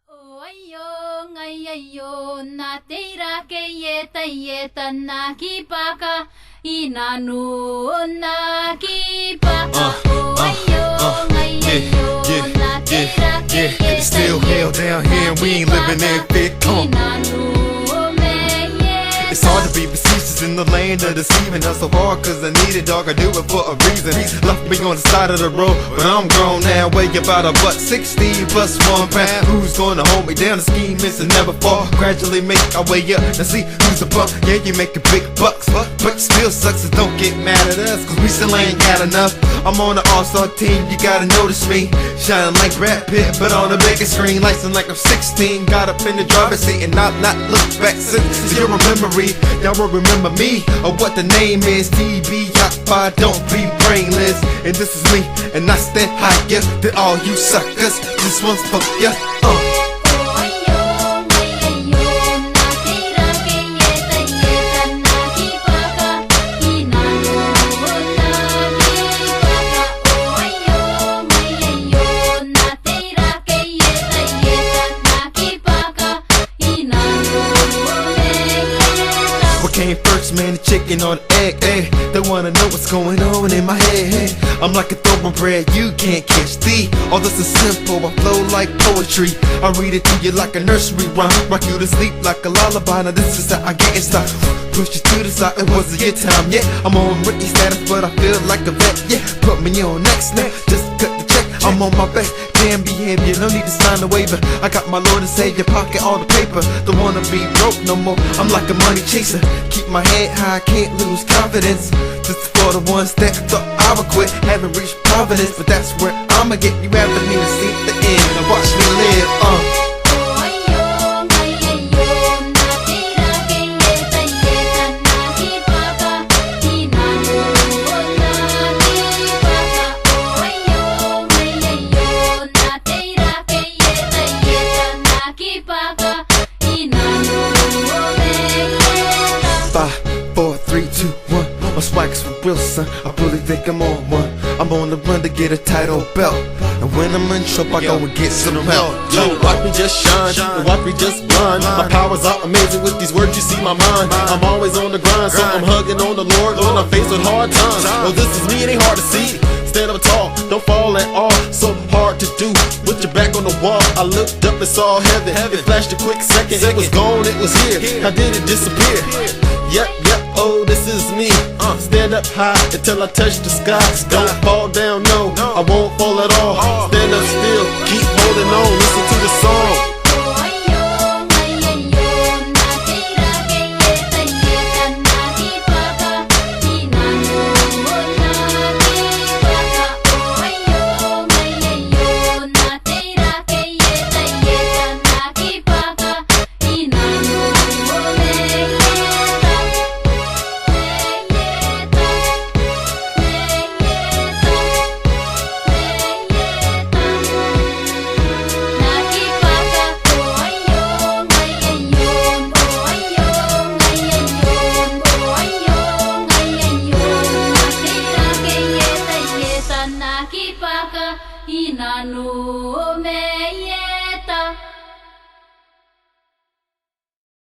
Ayo, ngai ayo, na teira ke yeta na kipaka, inanu na kipaka. Ayo, ngai ayo, na teira ke yeta. It's still hell down here and we ain't living in fit. It's hard to be facetious in the land of deceiving. Not so hard cause I need it, dog, I do it for a reason. Left me on the side of the road, but I'm grown now. Weigh about a butt 60 plus 1 pound. Who's gonna hold me down? The scheme is to never fall. Gradually make our way up, now see who's a bump. Yeah, you making big bucks, but still sucks, so don't get mad at us, cause we still ain't got enough. I'm on the all-star team, you gotta notice me. Shining like Brad Pitt, but on the bigger screen. Licensed like I'm 16, got up in the driver's seat and not look back since you're a memory. Y'all will remember me, or what the name is. TB, hotfire, don't be brainless. And this is me, and I stand higher than all you suckers. This one's for ya. Came first, man, the chicken or the egg, eh? They wanna know what's going on in my head. I'm like a thoroughbred, you can't catch thee. All this is simple, I flow like poetry. I read it to you like a nursery rhyme. Rock you to sleep like a lullaby. Now this is how I get inside. Push you to the side, it wasn't your time yet. I'm on rookie status, but I feel like a vet, yeah. Put me on next now, just cut the check. I'm on my best damn behavior, no need to sign a waiver. I got my Lord and Savior, pocket all the paper. Don't wanna be broke no more, I'm like a money chaser. Keep my head high, can't lose confidence. This is for the ones that thought I would quit. Haven't reached providence, but that's where I'ma get you after me to see the end. Now watch me live, Five, 4, 3, 2, 1. My swag's for real, son. I really think I'm on one. I'm on the run to get a title belt, and when I'm in trouble, I go and get some help. Yo, watch me just shine, and watch me just run. My powers are amazing with these words, you see my mind. I'm always on the grind, so I'm hugging on the Lord when I'm faced with hard times. Oh, this is me, it ain't hard to see. Stand up tall, don't fall at all. So hard to do, with your back on the wall. I looked up and saw heaven. It flashed a quick second, it was gone, it was here. How did it disappear? Yep, oh, this is me. Stand up high until I touch the sky. Don't fall down, no, I won't fall at all. Stand up still, keep holding on, listen to the song.